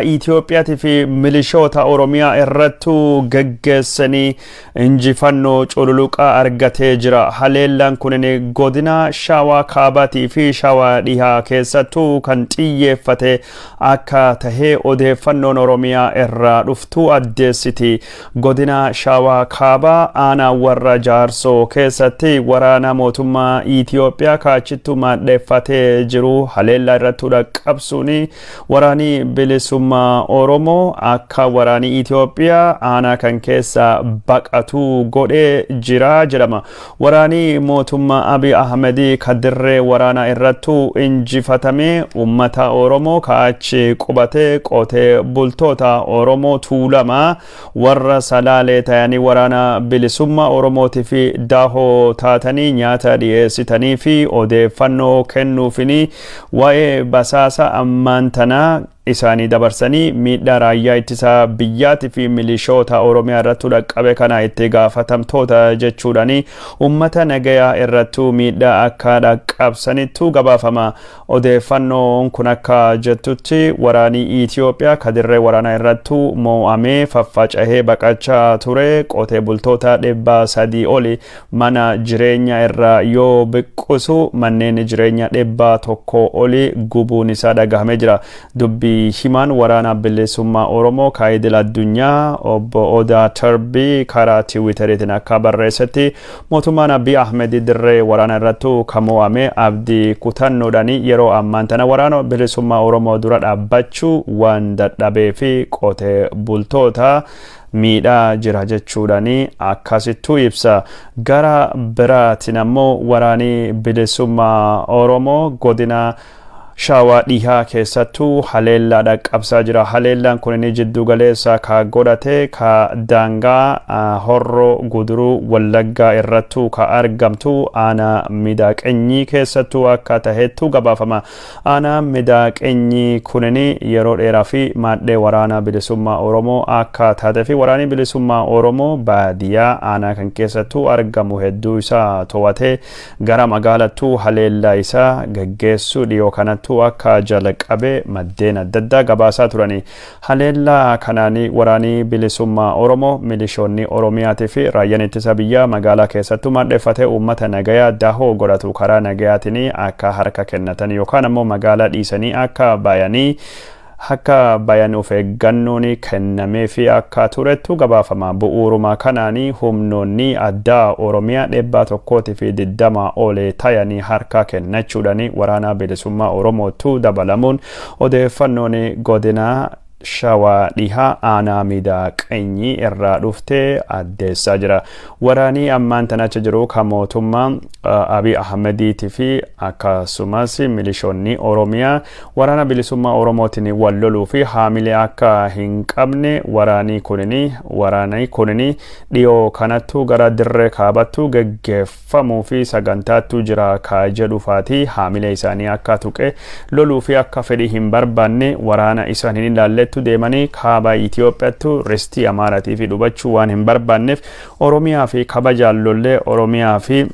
Itoophiyaa fi milishoota Oromiyaa irrattu gaggeessanii injifannoo cululuqaa argatee jira. Haleellaan kunin godina Shawaa Kaabaatii fi Shawaa Dhihaa keessattuu kan xiyyeeffate akka tahee odeeffannoon Oromiyaa irraa dhuftu addeessiti. Godina Shawaa Kaabaa aanaa warra Jaarsoo keessatti waraana mootummaa Itoophiyaa kaachittu maadheeffatee jiru. Haleellaa irrattu dhaqqabsuuni waraani bilisummaa Oromoo akka waraani Itoophiyaa aanaa kan keessa baqatu godhee jira jedhama. Waraani mootummaa Abiy Ahmed kadirree waraana irrattu injifatame ummata Oromoo kaachi qubate qotee bultoota Oromoo tuulama warra salaalee tayanii waraana bilisummaa Oromooti fi daahoo taatanii nyaata dhiyeessitanii fi odeeffannoo kennuufini waa'ee basaasa ammaantanaa isaanii dabarsanii miidhaa raayyaa ittisa biyyaati fi milishoota Oromiyaa irrattu dhaqqabe kana itti gaafatamtoota jechuudhani ummata nagayaa irrattu miidhaa akka dhaqqabsanittu gabaafama. Odeeffannoon kun akka jettutti waraanii Itoophiyaa kadirree waraana irrattu mo'amee faffacahee baqachaa ture qotee bultoota 300 oli mana jireenya irraa yoo biqqusu manneen jireenya 100 oli gubuun isaa dhagahamee jira. Dubbii himan waraana bilisummaa Oromoo kaayidil addunyaa obbo Odaa Tarbii karaa Tiwiiteriitiin akka barreessetti mootummaan Abiy Ahmed dirree waraana irrattu kamo'ame abdii kutannoodhaan yeroo ammaan tana waraana bilisummaa Oromoo dura dhaabbachuu waan dadhabee fi qotee bultoota miidhaa jira jechuudhani akkasittu ibsa. Gara biraatiin ammoo waraani bilisummaa Oromoo godina Shawaa Dhihaa keessattuu haleellaa dhaqqabsaa jira. Haleellaan kun jiddu galeessa ka godhate ka daangaa Horroo Guduruu Wallaggaa irrattu ka argamtu aanaa Midaaqenyii keessattuu akka taheettu gabaafama. Aanaa Midaaqenyii kunin yeroo dheeraa fi maadhee waraana bilisummaa Oromoo akka taate fi waraani bilisummaa Oromoo baadiyyaa aanaa kan keessattuu argamu hedduu isaa to'ate gara magaalattuu haleellaa isaa gaggeessuu dhiyoo kanatti akka jalqabe maddeen adda addaa gabaasaa turani. Haleellaa kanaanii waraanii bilisummaa Oromoo milishoonni Oromiyaatii fi raayyaan ittisa biyyaa magaalaa keessattuu maadheeffatee uummata nagayaa daahoo godhatu karaa nagayaatiin akka harka kennatan yookaan ammoo magaalaa dhiisanii akka bayanii akka bayan of eeggannoon kennamee fi akka turettu gabaafama. Bu'uuruma kanaanii humnoonni addaa Oromiyaa 120 olee tayanii harka kennachuudhani waraana bilisummaa Oromootu dabalamuun odeeffannoon godina Shawaa Dhihaa aanaa Midaaqenyii irraa dhuftee addeessaa jira. Waraanii ammaan tanacha jiru ka mootummaa Abiy Ahmediitii fi akkasumas milishoonni Oromiyaa waraana bilisummaa Oromootiin wal loluu fi haamilee akka hin qabne waraanii kunini dhiyoo kanattu gara dirree kaabattu gaggeeffamuu fi sagantaattu jira ka jedhufaati haamilee isaanii akka tuqe loluu fi akka fedhii hin barbaanne waraana isaan hin ilaalle deemanii kaaba Itoophiyaattu restii Amaaraatii fi dhubachuu waan hin barbaanneef Oromiyaa fi kabajaan lollee Oromiyaa fi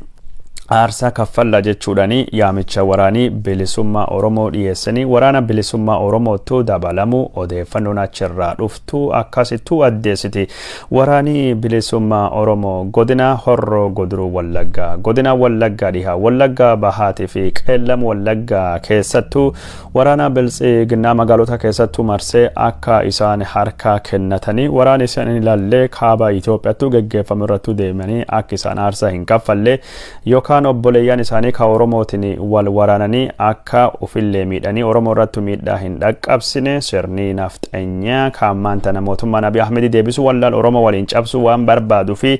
aarsaa kaffalla jechuudhani yaamicha waraanii bilisummaa Oromoo dhiyeessanii waraana bilisummaa Oromootu dabalamu odeeffannoon achirraa dhuftu akkasittu addeessiti. Waraanii bilisummaa Oromoo godina Horroo Guduruu Wallaggaa godina Wallaggaa Dhihaa Wallaggaa Bahaatii fi Qeellam Wallaggaa keessattu waraana biltsiginnaa magaalota keessattu marsee akka isaan harka kennatanii waraana isaan ilaallee kaaba Itoophiyaattu gaggeeffamu irrattu deemanii akka isaan aarsaa hin kaffalle yookaan obboleeyyan isaanii ka Oromootiin wal waraananii akka ufillee miidhanii Oromoo irrattu miidhaa hin dhaqqabsine sirni nafxanyaa ka ammaan tana mootummaan Abiy Ahmed deebisu wallaal Oromoo waliin cabsu waan barbaadu fi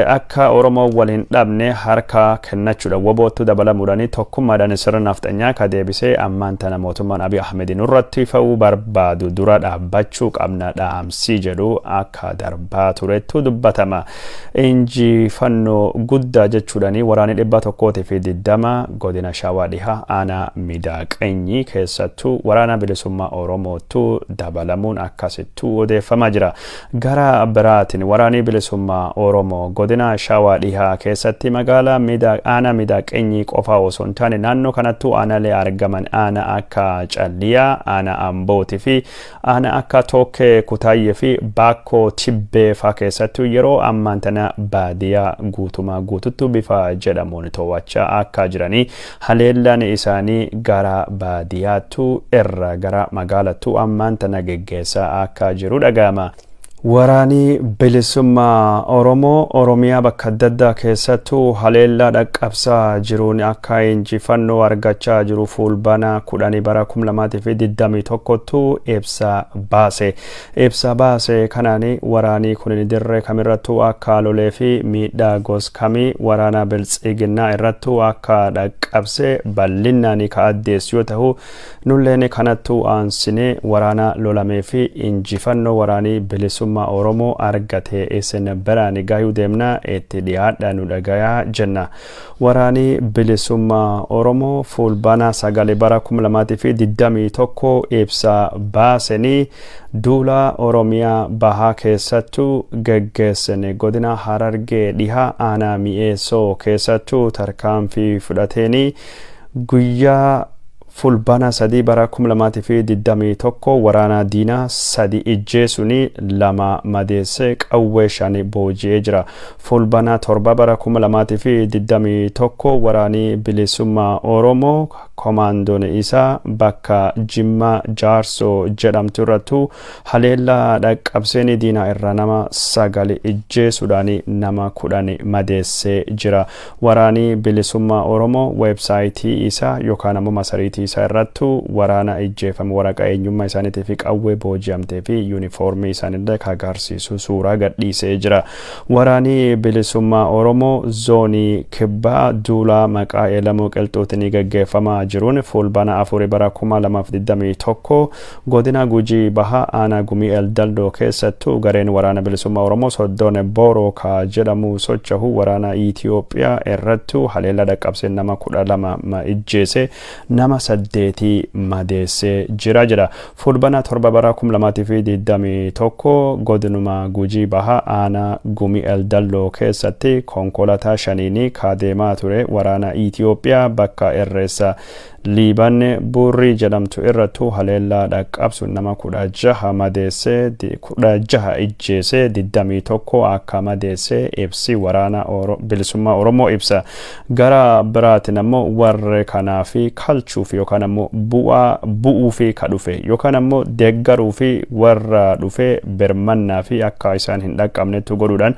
akka Oromoo waliin dhabne harka kennachuudha wabootu dabalamuudhaani tokkummaadhaan sirna nafxanyaa ka deebisee ammaan tana mootummaan Abiy Ahmed nurratti fa'uu barbaadu dura dhaabbachuu qabna dhaamsii jedhu akka darbaa turettu dubbatama. Injifannoo guddaa jechuudhaani waraanii 120 godina Shawaa Dhihaa aanaa Midaaqenyii keessattuu waraana bilisummaa Oromootu dabalamuun akkasittu odeeffamaa jira. Gara biraatiin waraanii bilisummaa Oromoo godina Shawaa dhihaa keessatti magaalaa aanaa miidhaqeenyi qofaa osoo hin taane naannoo kanattuu aanaalee argaman aanaa akka Calliyaa, aanaa Ambootii fi aanaa akka Tookkee Kutaayyee fi Baakkoo Tibbee fa'aa keessattuu yeroo ammaan tana baadiyyaa guututti bifa jedhamuun to'achaa akka jiranii haleellaan isaanii gara baadiyyaattuu irra gara magaalattuu ammaan tana geggeessaa akka jiru dhaga'ama. Waraanii bilisummaa Oromiyaa bakka adda addaa keessattuu haleellaa dhaqqabsaa jiruun akka injifannoo argachaa jiru fulbaana 10 bara 2021 ibsa baase kanaan waraanii kun dirree kamirrattuu akka lolee fi miidhaa goskamii waraana biltsiginnaa irrattuu akka dhaqqabse bal'inaan ka addeessu yoo ta'u nulleen kanattuu aansinee waraana lolamee fi injifannoo waraanii bilisummaa Oromoo argate isin biraan gahuu deemna itti dhiyaadha nu dhagayaa jenna. Waraanii bilisummaa Oromoo fulbaana 9 bara 2021 ibsa baasanii duula Oromiyaa bahaa keessattuu geggeessine godina Harargee dhihaa aanaa mi'eessoo keessattuu tarkaanfii fudhateenii guyyaa fulbaana 3 bara 2021 waraana diinaa 3 ijjeessuun 2 madeesse qawwee 5 booji'ee jira. Fulbaana 7 bara 2021 waraanii bilisummaa Oromoo komaandoon isaa bakka Jimma Jaarsoo jedhamtu irrattu haleellaa dhaqqabseen diinaa irra nama 9 ijjeessuudhaan nama 10 madeessee jira. Waraanii bilisummaa Oromoo websaayitii isaa yookaan ammoo masariitii isa irrattu waraana ijjeefame waraqaa eenyummaa isaaniitii fi qawwee booji'amtee fi yuunifoormii isaanillee agarsiisu suuraa gadhiisee jira. Waraanii bilisummaa Oromoo zoonii kibbaa duula maqaa Eelamoo Qilxuutiin gaggeeffamaa jiruun fulbaana 4 bara 2021 godina Gujii bahaa aanaa Gumii Eldaldoo keessattuu gareen waraana bilisummaa Oromoo Soddoon Booroo jedhamu socho'u waraana Itoophiyaa irrattu haleellaa dhaqqabsee nama 12 ijjeese nama 8 madeessee jira. Fulbaana 7 bara 2021 godinuma Gujii bahaa aanaa Gumii Eldaldoo keessatti konkolaataa 5 kaadeemaa ture waraana Itoophiyaa bakka Irreessa Liiban Burrii jedhamtu irrattu haleellaa dhaqqabsu nama 16 madeessee 16 ijjeesee 21 akka madeessee ibsi waraana bilisummaa Oromoo ibsa. Gara biraatiin ammoo warre kanaa fi kalchuuf yookaan ammoo bu'uu fi kadhufe yookaan ammoo deeggaruu fi warra dhufe birmannaa fi akka isaan hin dhaqqabnetu godhuudhaan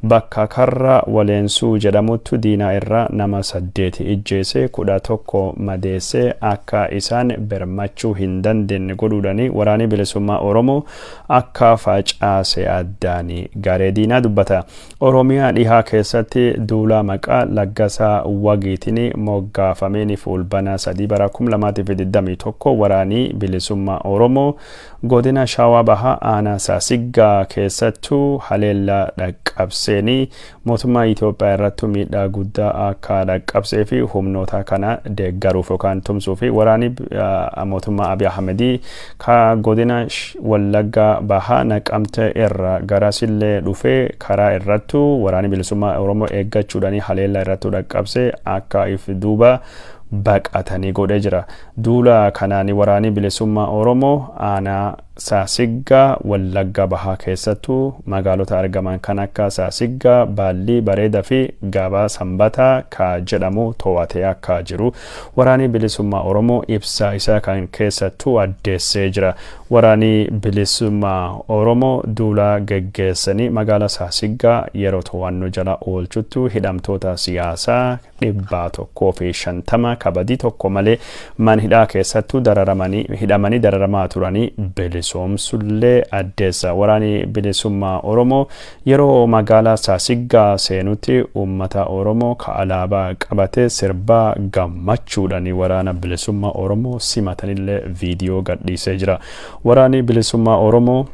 bakka karra waleensuu jedhamutti diinaa irra nama 8 ijjeesee 11 madeessee akka isaan birmachuu hin dandeenye godhuudhaan waraanii bilisummaa Oromoo akka facaase addaanii garee diinaa dubbata. Oromiyaa dhihaa keessatti duula maqaa Laggasaa Wagiitiin moggaafameen fulbaana 3 bara 2021 waraanii bilisummaa Oromoo godina Shawaa bahaa aanaa Saasiggaa keessattuu haleellaa dhaqqabseenii mootummaa Itoophiyaa irratti miidhaa guddaa akka dhaqqabsee fi humnoota kana deeggaruuf yookaan tumsuu fi waraanii mootummaa Abiy Ahmedii ka godina Wallaggaa bahaa Naqamtee irra garasillee dhufee karaa irrattu waraanii bilisummaa Oromoo eeggachuudhaan haleellaa irratti dhaqqabsee akka if duuba baqatanii godhee jira. Duula kanaan waraanii bilisummaa Oromoo aanaa Saasiggaa Wallagga bahaa keessattuu magaalota argaman kan akka Saasiggaa, Baallii, Bareedaa fi Gabaa Sanbataa ka jedhamu to'atee akka jiru waraanii bilisummaa Oromoo ibsa isaa kan keessattuu addeessee jira. Waraanii bilisummaa Oromoo duula geggeessanii magaalaa Saasiggaa yeroo to'annoo jala oolchuttu hidhamtoota siyaasaa 150 kabadii tokko malee man hidhaa keessattuu hidhamanii dararamaa turanii bilisomsullee addeessa. Waraanii bilisummaa Oromoo yeroo magaalaa Saasiggaa seenutti uummata Oromoo ka alaabaa qabatee sirbaa gammachuudhaan waraana bilisummaa Oromoo simatanillee viidiyoo gadhiisee jira. Waraanii bilisummaa Oromoo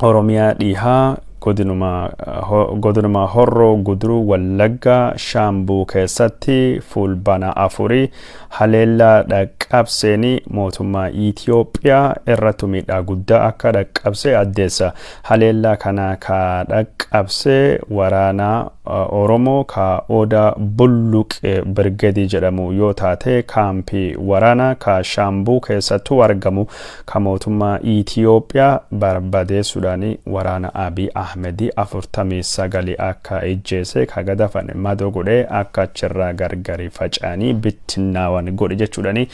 Oromiyaa dhihaa godinuma horroo guduruu wallaggaa shaambuu keessatti fulbana afurii haleellaa dhaqqabseenii mootummaa Itoophiyaa irratti miidhaa guddaa akka dhaqqabse addeessa. Haleellaa kana ka dhaqqabse waraana Oromoo ka Odaa Bulluqee Birgeedii jedhamu yoo taate kaampii waraana ka shaambuu keessattuu argamu ka mootummaa Itoophiyaa barbadeessuudhaan waraana Abiy Ahmedii 49 akka ijjeese ka gadafan madoo godhee akka achirraa gargari faca'anii bittinnaawan godhe jechuudhaan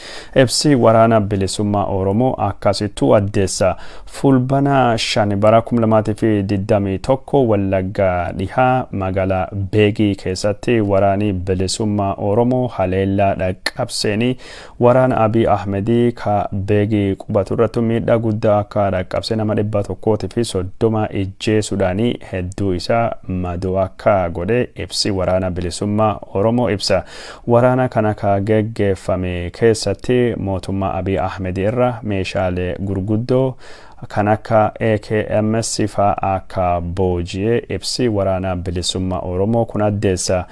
ibsi waraana bilisummaa Oromoo akkasittuu addeessa. Fulbana 5 bara 2021 Wallaggaa dhihaa magaalaa Beegii keessatti waraani bilisummaa Oromoo haleellaa dhaqqabseenii waraana Abiy Ahmedii ka Beegii qubatu irratti miidhaa guddaa akka dhaqqabse nama 130 ijjeesuudhaan hedduu isaa madoo akka godhe ibsi waraana bilisummaa Oromoo ibsa. Waraana kana ka geggeeffame keessatti mootummaa Abiy Ahmedii irra meeshaalee gurguddoo kan akka AKMS fa'aa akka booji'ee ibsi waraana bilisummaa Oromoo kun addeessa.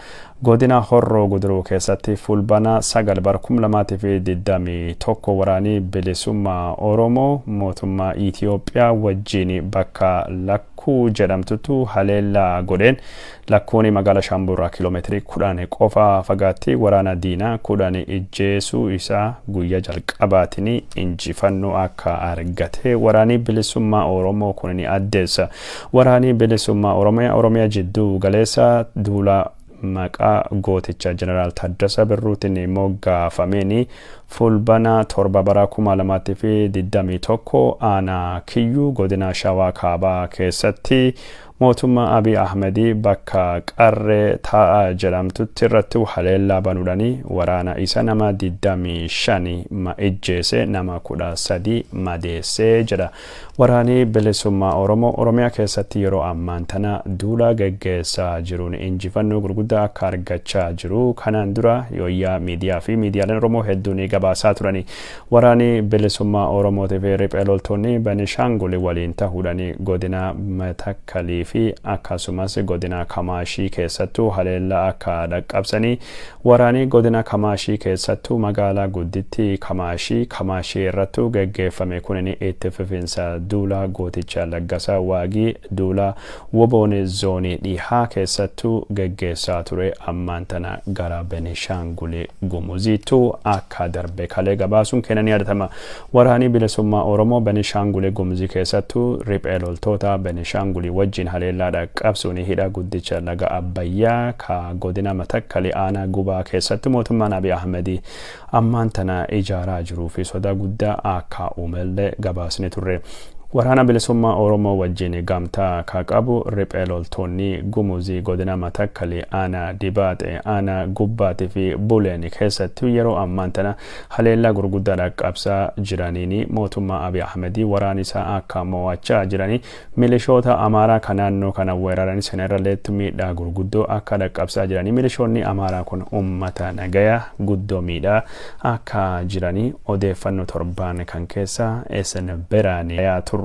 Godina Horroo Guduruu keessatti fulbana 9 bara 2021 waraanii bilisummaa Oromoo mootummaa Itoophiyaa wajjin bakka Lakkuu jedhamtutu haleellaa godheen Lakkuun magaalaa Shaamburraa kiiloomeetirii 10 qofa fagaatti waraana diinaa 10 ijjeesuu isaa guyyaa jalqabaatiin injifannoo akka argate waraanii bilisummaa Oromoo kun ni addeessa. Waraanii bilisummaa Oromiyaa jidduu galeessa duula maqaa gooticha Jeneraal Taddasa Birruutiin moggaafameen fulbana 7 bara 2021 aanaa Kiyyuu godina Shawaa Kaabaa keessatti mootummaa Abiy Ahmedii bakka Qarree Taa'aa jedhamtutti irratti haleellaa banuudhaan waraana isa nama 25 ijjeese nama 13 madeessee jedha. Waraanii bilisummaa Oromoo Oromiyaa keessatti yeroo ammaan tana duula gaggeessaa jiruun injifannoo gurguddaa akka argachaa jiru. Kanaan dura yooyyaa miidiyaa fi miidiyaaleen Oromoo hedduun gabaasaa turani. Waraanii bilisummaa Oromootii fi riphee loltoonni Benishaangul waliin ta'uudhaan godina Matakkalii fi akkasumas godina Kamaashii keessattuu haleellaa akka dhaqqabsanii waraanii godina Kamaashii keessattuu magaalaa gudditti Kamaashii irratti gaggeeffame kun itti fufinsa duula gooticha Laggasaa Waagii duula Woboon zoonii dhihaa keessattuu gaggeessaa ture ammaan tana gara Benishaangul Gumuziitu akka darbe kalee gabaasuun kennanii yadatama. Waraanii bilisummaa Oromoo Benishaangul Gumuzii keessattuu riphee loltoota Benishaangul wajjin haleellaa dhaqqabsuun hidha guddicha laga Abbayyaa ka godina Matakkalii aanaa Gubaa keessatti mootummaan Abiy Ahmedii ammaan tana ijaaraa jiruu fi sodaa guddaa akka uumellee gabaasni turre. Waraana bilisummaa Oromoo wajjin gamtaa ka qabu riphee loltoonni Gumuzii godina Matakkalii aanaa Dibaaxee aanaa Gubbaatii fi Buleen keessatti yeroo ammaan tana haleellaa gurguddaa dhaqqabsaa jiraniin mootummaa Abiy Ahmedii waraana isaa akka mo'achaa jiranii milishoota Amaaraa kan naannoo kana weeraran sana irratti miidhaa gurguddoo akka dhaqqabsaa jiranii milishoonni Amaaraa kun uummata nagayaa guddoo miidhaa akka jiranii odeeffannoo torbaan kan keessa SN Biraanii turre.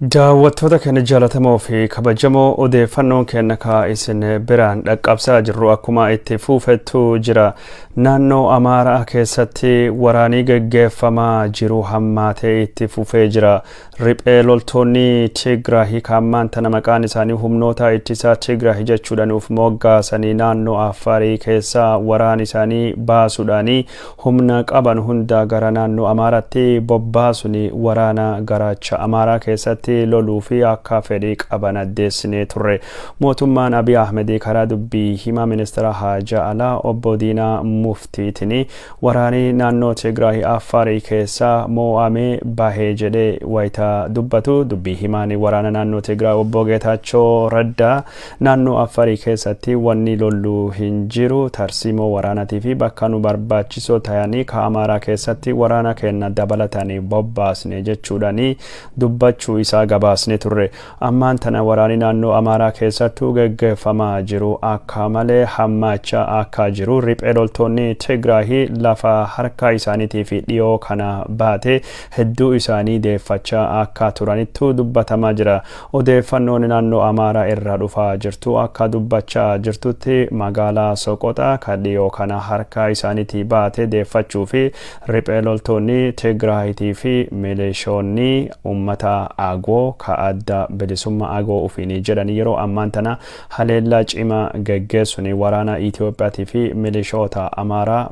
Daawwattoota keenya jaalatamoo fi kabajamoo odeeffannoon keenya ka isin biraan dhaqqabsaa jirru akkuma itti fuufettu jira. Naannoo Amaaraa keessatti waraanii gaggeeffamaa jiru hammaatee itti fuufee jira. Riphee loltoonni Tigraahii ammaan tana maqaan isaanii humnoota ittisaa Tigraahii jechuudhaan uf moggaasanii naannoo Affaarii keessaa waraana isaanii baasuudhaan humna qaban hunda gara naannoo Amaaraatti bobbaasuun waraana garaacha Amaaraa keessatti loluu fi akka fedhii qaban addeessinee turre. Mootummaan Abiy Ahmedii karaa dubbii himaa ministeera Haajaa Alaa obbo Diinaa Muftiitiin waraanii naannoo Tigraahii Affaarii keessaa mo'amee bahee jedhee wayita dubbatu dubbii himaan waraana naannoo Tigraahii obbo Geetaachoo Raddaa naannoo Affaarii keessatti wanni loluu hin jiru tarsiimoo waraanatii fi bakka nu barbaachisoo ta'anii ka Amaaraa keessatti waraana keenya dabalatanii bobbaasne jechuudhaan dubbachuu isaa isaa gabaasne turre. Ammaan tana waraanni naannoo Amaaraa keessattuu gaggeeffamaa jiru akka malee hammaachaa akka jiru riphee loltoonni Tigraay lafa harka isaaniitii fi dhiyoo kana baate hedduu isaanii deeffachaa akka turanittu dubbatamaa jira. Odeeffannoon naannoo Amaaraa irraa dhufaa jirtu akka dubbachaa jirtutti magaalaa Soqotaa kan dhiyoo kana harka isaaniitii baate deeffachuu fi riphee loltoonni Tigraayitii fi milishoonni uummata Agoo ka adda bilisummaa Agoo ufiinii jedhan yeroo ammaan tana haleellaa cimaa gaggeessuun waraana Itiyoophiyaatii fi milishoota Amaaraa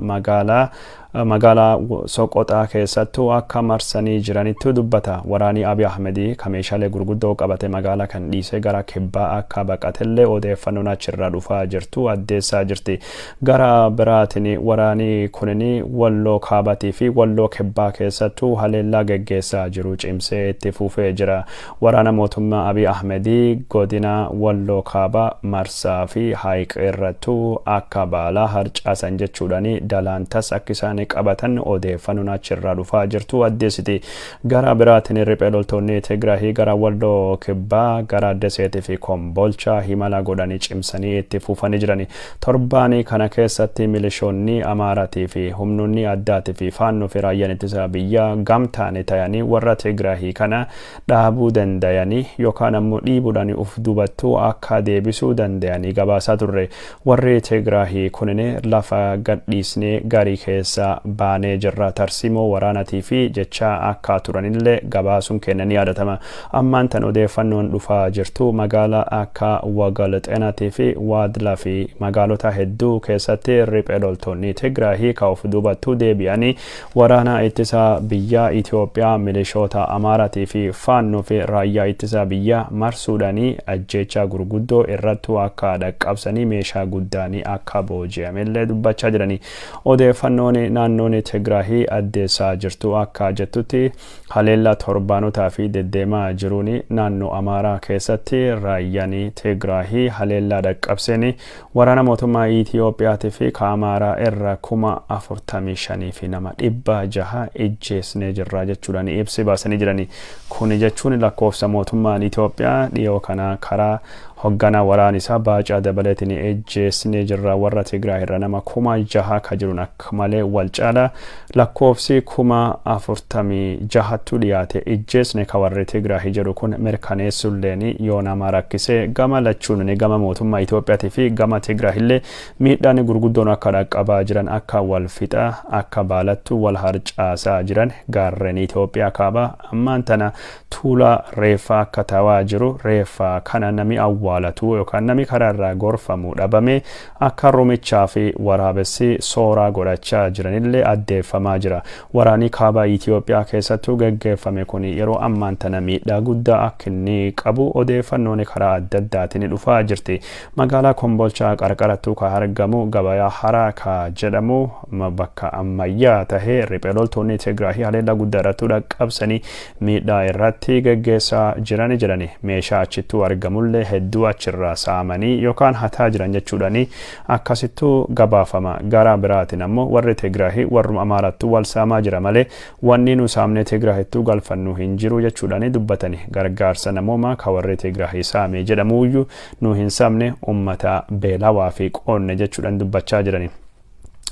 magaalaa Soqotaa keessattuu akka marsanii jiranitti dubbata. Waraani Abiy Ahmedii kan meeshaalee gurguddoo qabate magaalaa kan dhiisee gara kibbaa akka baqatellee odeeffannoon achirraa dhufaa jirtu addeessaa jirti. Gara biraatiin waraani kunini Walloo Kaabatii fi Walloo Kibbaa keessattuu haleellaa gaggeessaa jiru cimsee itti fufee jira. Waraana mootummaa Abiy Ahmedii godina Walloo Kaabaa Marsaa fi Haayiq irrattuu akka baalaa harcaasan jechuudhaani dalaantas akka isaan qabatan odeeffannoon achirraa dhufaa jirtu addeessiti. Gara biraatiin riphee loltoonni Tigraay gara Walloo Kibbaa gara Deseetii fi Kombolchaa himala godhanii cimsanii itti fufanii jirani. Torbaanii kana keessatti milishoonni Amaaraatii fi humnoonni addaatii fi faannoo fi raayyaan ittisa biyyaa gamtaan ta'anii warra Tigraay kana dhaabuu danda'anii yookaan ammoo dhiibuudhaan uf dubattuu akka deebisuu danda'anii gabaasaa turre. Warri Tigraay kunin lafa gadhiisnee garii keessa baanee jirra tarsimoo waraanatii fi jecha akka turanillee gabaasuun kennanii yaadatama. Ammaan tan odeeffannoon dhufaa jirtu magaalaa akka Wagalxeenaatii fi Waadlaa fi magaalota hedduu keessatti riphee loltoonni Tigraay ka of dubattuu deebi'anii waraana ittisa biyyaa Itiyoophiyaa milishoota Amaaraatii fi faannoo fi raayyaa ittisa biyyaa marsuudhaanii ajjeechaa gurguddoo irrattuu akka dhaqqabsanii meeshaa guddaanii akka booji'amellee dubbachaa jirani. Odeeffannoon naannoon Tigraay addeessaa jirtu akka jettutti haleellaa torbaanotaa fi deddeemaa jiruun naannoo Amaaraa keessatti raayyaan Tigraay haleellaa dhaqqabseen waraana mootummaa Itiyoophiyaatii fi Amaaraa irra 45,000 fi nama 600 ijjeesnee jirra jechuudhaan ibsi baasanii jirani. Kun jechuun lakkoofsa mootummaan Itiyoophiyaa dhiyoo kana karaa hoggana waraan isaa Baacaa Dabaleetiin ijjeesnee jirra warra Tigraay irra nama 6,000 ka jiruun akka malee wal caala lakkoofsi 46,000 dhiyaate ijjeesne ka warri Tigraay jedhu kun mirkaneessulleen yoo nama rakkisee gama lachuun gama mootummaa Itiyoophiyaatii fi gama Tigraay illee miidhaan gurguddoon akka dhaqqabaa jiran akka wal fixa akka baalattu wal harcaasaa jiran gaarreen Itiyoophiyaa kaabaa ammaan tana tuula reeffaa akka ta'aa jiru reeffaa kana nami awwaalatu yookaan nami karaarraa gorfamu dhabame akka rumichaa fi waraabessi sooraa godhachaa jiranillee addeeffamaa jira. Waraanii kaabaa Itiyoophiyaa keessattuu gaggeeffame kun yeroo ammaan tana miidhaa guddaa akka inni qabu odeeffannoon karaa adda addaatiin dhufaa jirti. Magaalaa Kombolchaa qarqarattuu ka argamu gabayaa Haraa ka jedhamu bakka ammayyaa tahee riphee loltoonni Tigraay haleellaa guddaa irratti dhaqqabsanii miidhaa irratti gaggeessaa jirani meeshaa achittuu argamullee hedduu achirraa saamanii yookaan hataa jiran jechuudhaani akkasittuu gabaafama. Gara biraatiin ammoo warri Tigraay warruma Amaarattuu wal saamaa jira malee wanni nu saamne Tigraayittuu galfannu hin jiru jechuudhaani dubbatani. Gargaarsa namoomaa ka warri Tigraay saamee jedhamuuyyuu nu hin saamne ummata beelawaa fi qoonne jechuudhaan dubbachaa jirani.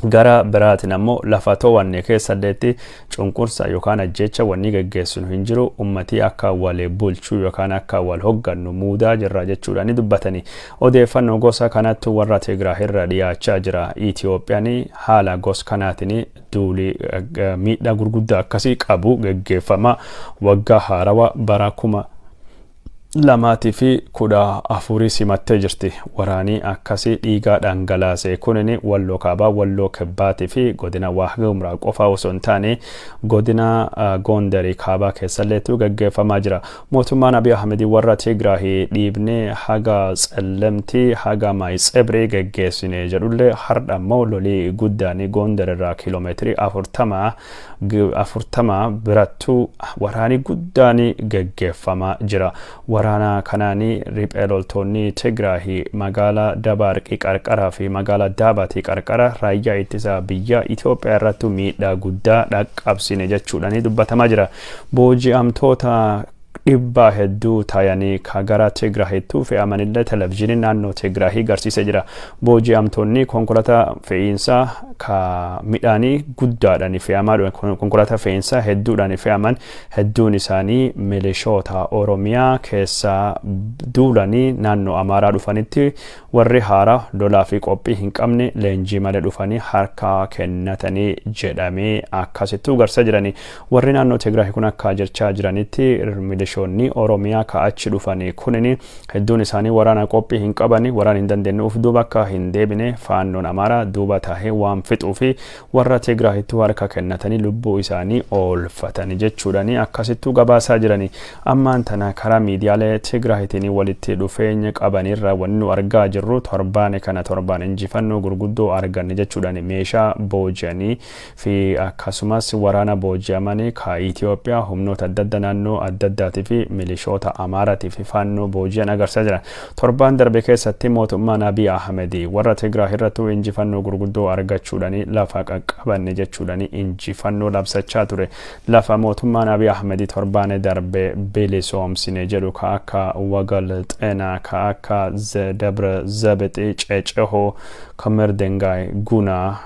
Gara biraatiin ammoo lafa to'anne keessatti cunqursa yookaan ajjecha wanni gaggeessu hin jiru ummatii akka wal bulchuu yookaan akka wal hoggannu muudaa jirra jechuudhaan dubbatani. Odeeffannoo gosa kanatti warra Tigraay irra dhiyaachaa jira. Itiyoophiyaan haala gosa kanaatiin duuli miidhaa gurguddaa akkasii qabu gaggeeffama waggaa haarawaa bara 2014 simattee jirti. Waraanii akkasii dhiigaa dhangalaasee kunin Walloo Kaabaa, Walloo Kibbaatii fi godina Waahumraa qofa osoo hin taane godina Gondarii Kaabaa keessalleetu gaggeeffamaa jira. Mootummaan Abiy Ahmedii warra Tigraay dhiibnee haga Tsellemtii haga Maayitsebree gaggeessine jedhullee har'a immoo lolii guddaan Gondarirraa kiiloomeetirii 40 birattuu waraanii guddaan gaggeeffamaa jira. Waraana kanaanii riphee loltoonni Tigraay magaalaa Dabaarqii qarqaraa fi magaalaa Daabatii qarqara raayyaa ittisa biyya Itiyoophiyaa irratti miidhaa guddaa dhaqqabsine jechuudhaan dubbatamaa jira. Booji'amtoota dhibba hedduu taayanii ka gara Tigraahiitti fe'amanillee televezyiiniin naannoo Tigraahii garsiisee jira. Booji'amtoonni konkolaataa fe'iinsaa ka midhaanii guddaadhaan fe'amaa konkolaataa fe'iinsaa hedduudhaan fe'aman hedduun isaanii milishoota Oromiyaa keessaa duulanii naannoo Amaaraa dhufanitti warri haaraa lolaa fi qophii hin qabne leenjii malee dhufanii harka kennatanii jedhamee akkasittuu garsa jiranii. Warri naannoo Tigraahii kun akka jechaa jiranitti milishoonni Oromiyaa ka achi dhufanii kunini hedduun isaanii waraana qophii hin qabani waraan hin dandeenye uf duuba akka hin deebine faannoon Amaaraa duuba tahee waan fixuu fi warra Tigraahitti harka kennatanii lubbuu isaanii oolfatanii jechuudhani akkasittuu gabaasaa jiranii. Ammaan tana karaa miidiyaalee Tigraahitiin walitti dhufeenya qabanirra wannu argaa jirru torbaan injifannoo gurguddoo arganne jechuudhani. Meeshaa booji'anii fi akkasumas waraana booji'amanii ka Itoophiyaa humnoota adda addaa naannoo adda addaatii fi milishoota Amaaraatii fi faannoo booji'an agarsiisaa jira. Torbaan darbe keessatti mootummaan Abiy Ahmed warra Tigraay irratti injifannoo gurguddoo argachuudhani lafa qaqqabanne jechuudhani injifannoo labsachaa ture. Lafa mootummaan Abiy Ahmed torbaan darbe bilisoomsine jedhu ka akka Wagal Xeenaa ka akka Dabra Zabexi Ceceho Kamer Dengaay Guna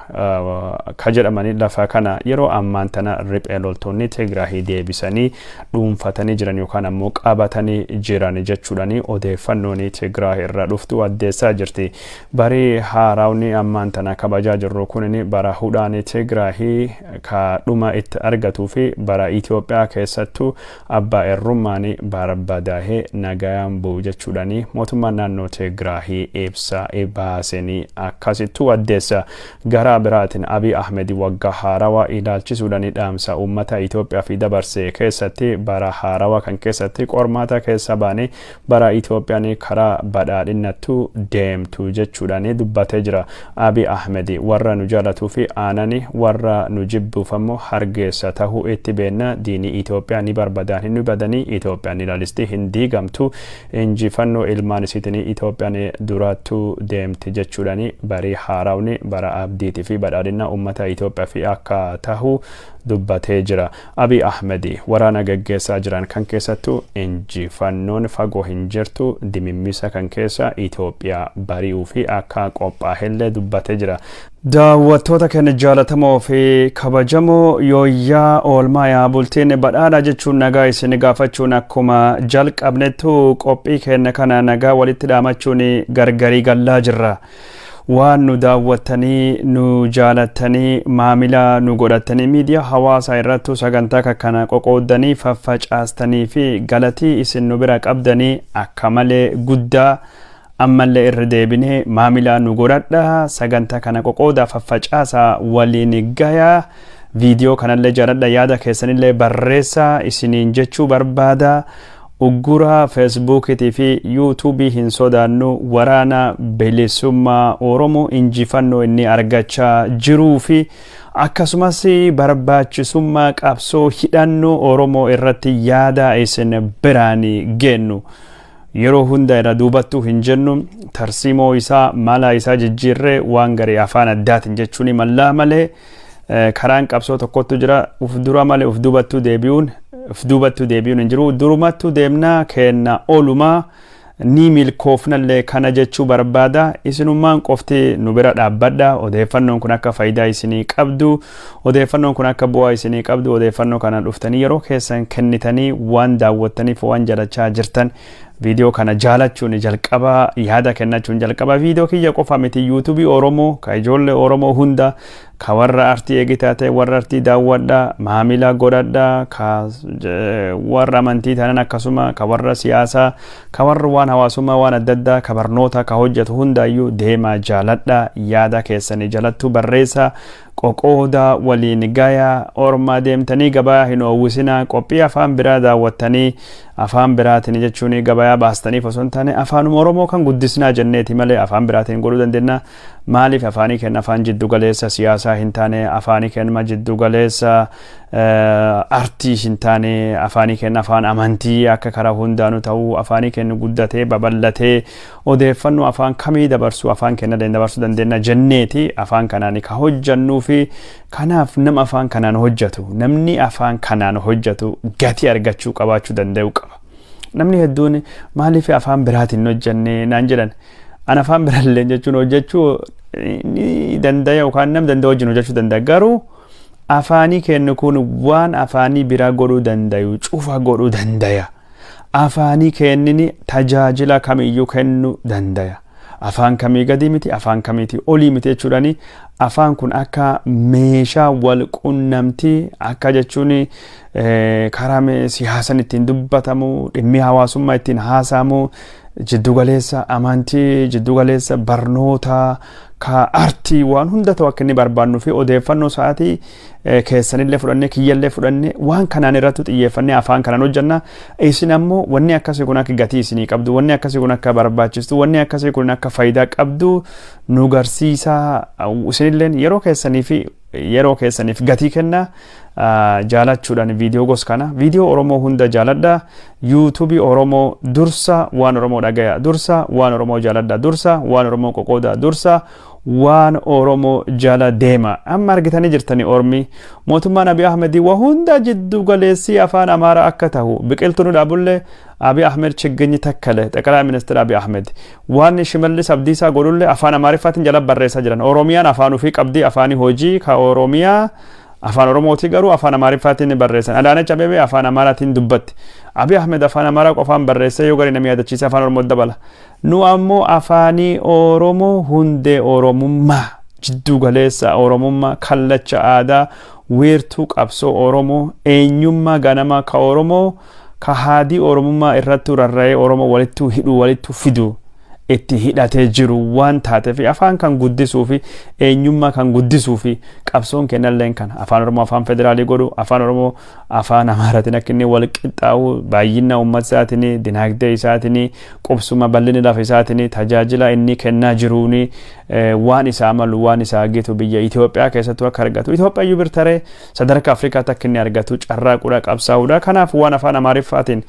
ka jedhamani lafa kana yeroo ammaan tana riphee loltoonni Tigraay deebisanii dhuunfatanii jiran yookaan ammoo qabatanii jiran jechuudhani odeeffannoon Tigraay irraa dhuftu addeessaa jirti. Bari haaraawni ammaan tana kabajaa jirru kunini bara hudhaan Tigraay ka dhuma itti argatuu fi bara Itoophiyaa keessattuu abbaa irrummaanii barbadaahee nagayaan bu'u jechuudhani mootummaan naannoo Tigraay ibsa baasanii akkasittuu addeessa. Gara biraatiin Abiy Ahmed waggaa haarawaa ilaalchisuudhani dhaamsa uummata Itoophiyaa fi dabarsee keessatti bara haarawaa kan keessatti qormaata keessa baane bara Itoophiyaan karaa badhaadhinnattu deemtu jechuudhani dubbatee jira. Abiy Ahmed warra nu jaalatuu fi aanani warra nu jibbuuf ammoo hargeessa tahuu itti beenna diinii Itoophiyaa ni barbadaan hin badanii Itoophiyaan ilaalisti hin diigamtu injifannoo ilmaan isiitiin Itoophiyaan duraattu deemti jechuudhani bari haarawni bara abdiitii fi badhaadhinna uummata Itoophiyaa fi akka tahuu dubbatee jira. Abiy Ahmed waraana gaggeessaa jiran kan keessattuu injifannoon fagoo hin jirtu dimimmisa kan keessa Itoophiyaa bari'uu fi akka qophaa'ellee dubbatee jira. Daawwattoota keenya jaalatamoo fi kabajamoo yooyyaa oolmaa yaa bultiin badhaadha jechuun nagaa isin gaafachuun akkuma jalqabnettu qophii keenya kana nagaa walitti dhaamachuun gargarii gallaa jirra. Waan nu daawwattanii nu jaalattanii maamila nu godhattanii miidiyaa hawaasaa irratti sagantaa kana qoqoodanii faffacaastanii fi galatii isin nu bira qabdanii akka malee guddaa ammallee irra deebinee maamila nu godhadha sagantaa kana qoqoodaa faffacaasaa waliin gayaa viidiyoo kanallee jaaladha yaada keessanillee barreessaa isiniin jechuu barbaada. Uggura Facebook fi YouTube hin sodaannu waraana bilisummaa Oromoo injifannoo inni argachaa jiruu fi akkasumas barbaachisummaa qabsoo hidhannoo Oromoo irratti yaada isin biraanii gennu. Yeroo hunda irra duubattuu hin jennu tarsiimoo isaa mala isaa jijjiirree waan garii afaan addaatiin jechuun mallaa malee karaan qabsoo tokkotu jira uf dura malee uf duubattuu deebi'uun hin jiru. Durumattuu deemnaa kenna oolumaa ni milkoofnallee kana jechuu barbaada. Isinummaan qofti nu bira dhaabbadha. Odeeffannoon kun akka faayidaa isinii qabdu, odeeffannoon kun akka bu'aa isinii qabdu, odeeffannoo kana dhuftanii yeroo keessan kennitanii waan daawwattaniif waan jaalachaa jirtan viidiyoo kana jaalachuun jalqaba yaada kennachuun jalqaba. Viidiyoo kiyya qofa miti YouTube Oromoo ka ijoollee Oromoo hunda ka warra artii eegitaate warra artii daawwadha maamila godhadha ka warra amantii tanan akkasuma ka warra siyaasaa ka warra waan hawaasummaa waan adda addaa ka barnoota ka hojjetu hundaayyuu deemaa jaaladha yaada keessanii jalattu barreessa qoqooda waliin gaya ormaa deemtanii gabaa hin oowwisinaa qophii afaan biraa daawwattanii afaan biraatiin jechuun gabaa baastaniif osoo hin taane afaan Oromoo kan guddisnaa jenneeti malee afaan biraatiin godhuu dandeenya. maaliif afaanii kenna afaan jiddu galeessa siyaasaa hin taane afaanii kenna jiddu galeessa artii hin taane afaanii kenna afaan amantii akka karaa hundaanu ta'uu afaanii kenna guddatee babal'atee odeeffannoo afaan kamii dabarsu afaan kenna dabarsu dandeenya jenneeti afaan kanaan ka hojjannuu fi kanaaf nama afaan kanaan hojjetu namni afaan kanaan hojjetu gatii argachuu qabaachuu danda'u qaba. Namni hedduun maaliif afaan biraatiin hojjannee naan jedhan an afaan biraallee jechuun hojjechuu ni danda'a yookaan nam danda'a wajjin hojjechuu danda'a garuu afaanii kennu kun waan afaanii biraa godhuu danda'u cufa godhuu danda'a. Afaanii kennini tajaajila kamiyyuu kennuu danda'a. Afaan kamii gadi miti afaan kamiiti olii miti jechuudhaani afaan kun akka meeshaa wal qunnamtii akka jechuun karaa siyaasan ittiin dubbatamu dhimmi hawaasummaa ittiin haasamu jiddugaleessa amantii jiddugaleessa barnoota ka artii waan hunda ta'u akka inni barbaannu fi odeeffannoo sa'aatii keessanillee fudhannee kiyyallee fudhannee waan kanaan irratti xiyyeeffannee afaan kanaan hojjanna. Isin ammoo wanni akkasii kun akka gatii isinii qabdu wanni akkasii kun akka barbaachistu wanni akkasii kun akka faayidaa qabdu nu garsiisaa isinilleen yeroo keessaniif gatii kenna jaalachuudhaan viidiyoo gos kana viidiyoo Oromoo hunda jaaladha. YouTube Oromoo dursa waan Oromoo dhagaya dursa waan Oromoo jaaladha dursa waan Oromoo qoqooda dursa waan Oromoo jala deema. Amma argitanii jirtanii ormi mootummaan Abiy Ahmed waa hunda jiddu galeessii afaan Amaaraa akka ta'u biqiltuu dhaabullee Abiy Ahmed chigginyi takkale Xaqalaa Ministeera Abiy Ahmed waan Shimallis Abdiisaa godhullee afaan Amaariffaatiin jala barreessaa jiran. Oromiyaan afaan ofii qabdi afaanii hojii ka Oromiyaa afaan Oromooti garuu afaan Amaariffaatiin barreessan. Adaanech Abeebee afaan Amaaraatiin dubbatti. Abiy Ahmed afaan Amaaraa qofaan barreessee yoo gari namni yaadachiise afaan Oromoo dabala. Nu ammoo afaanii Oromoo hundee Oromummaa jiddu galeessa Oromummaa kallacha aadaa weertuu qabsoo Oromoo eenyummaa ganamaa ka Oromoo ka haadii Oromummaa irratti rarra'ee Oromoo walittu hidhuu walittu fiduu itti hidhatee jiru waan taateef afaan kan guddisuu fi eenyummaa kan guddisuu fi qabsoon kennalleen kan afaan Oromoo afaan federaalii godhu afaan Oromoo afaan Amaaraatiin akka inni wal qixxaa'u baay'ina uummata isaatiin dinagdee isaatiin qubsuma bal'ina lafa isaatiin tajaajila inni kennaa jiruuni waan isaa malu waan isaa gitu biyya Itoophiyaa keessattuu akka argatu Itoophiyaa iyyuu birtaree sadarkaa Afrikaatti akka inni argatu carraaqudha qabsaa'udha. Kanaaf waan afaan Amaariffaatiin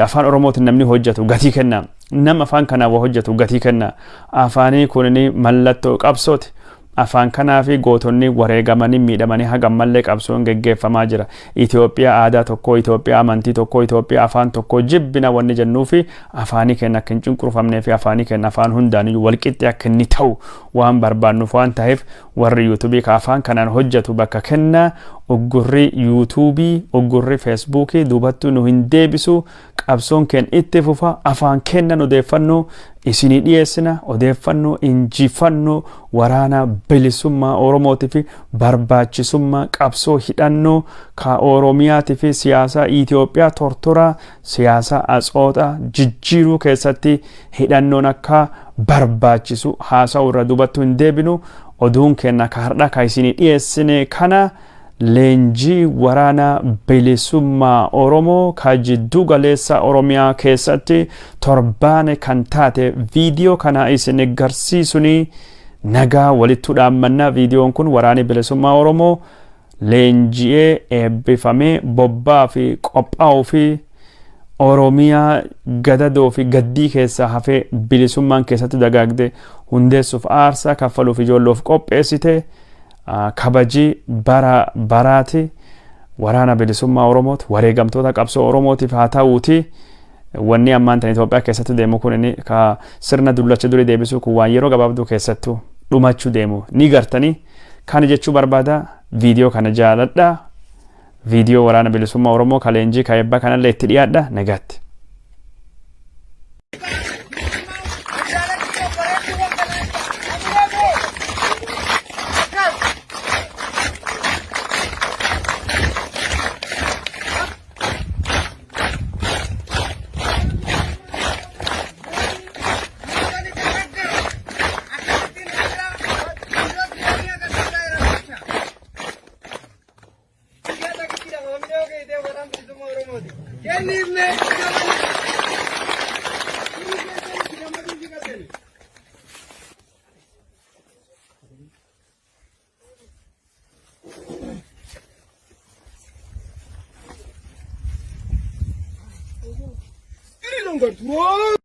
afaan Oromootiin namni hojjetu gatii kenna. Nama afaan kana waa hojjetu gatii kenna. Afaanii kunni mallattoo qabsooti. Afaan kanaa fi gootonni wareegamanii miidhamanii hagam mallee qabsoon geggeeffamaa jira. Itoophiyaa aadaa tokko, Itoophiyaa amantii tokko, Itoophiyaa afaan tokko jibbina wanni jennuu fi afaanii kenna akka hin cunqurfamnee fi afaanii kenna afaan hundaaniyyuu walqixxee akka inni ta'u waan barbaannuuf waan ta'eef warri yuutuubii ka afaan kanaan hojjetu bakka kenna uggurri yuutuubii uggurri feesbuukii duubattuu nu hin deebisu qabsoon keen itti fufa afaan kennan odeeffannoo isinii dhiyeessina odeeffannoo injifannoo waraana bilisummaa Oromootii fi barbaachisummaa qabsoo hidhannoo ka Oromiyaatii fi siyaasa Itoophiyaa tortora siyaasa Atsoota jijjiiruu keessatti hidhannoon akka barbaachisu haasa'u irra duubattuu hin deebinu oduun kenna ka hardha ka isinii dhiyeessine kana leenjii waraana bilisummaa Oromoo ka jiddu galeessa Oromiyaa keessatti torbaane kan taate viidiyoo kana isin garsiisuni nagaa walittu dhaammannaa. Viidiyoon kun waraani bilisummaa Oromoo leenji'ee eebbifamee bobbaa fi qophaa'uu fi Oromiyaa gadadoo fi gaddii keessa hafee bilisummaan keessatti dagaagde hundeessuuf aarsaa kaffaluuf ijoolloof qopheessite kabaji baraati waraana bilisummaa Oromooti wareegamtoota qabsoo Oromootiif haa ta'uuti. Wanni ammaan tan Itoophiyaa keessatti deemu kun inni ka sirna dullacha durii deebisuu kun waan yeroo gabaabduu keessattuu dhumachuu deemu ni gartanii. Kana jechuu barbaada. Viidiyoo kana jaaladha. Viidiyoo waraana bilisummaa Oromoo ka leenjii ka eebbaa kanallee itti dhiyaadha. Nagaatti. Congo,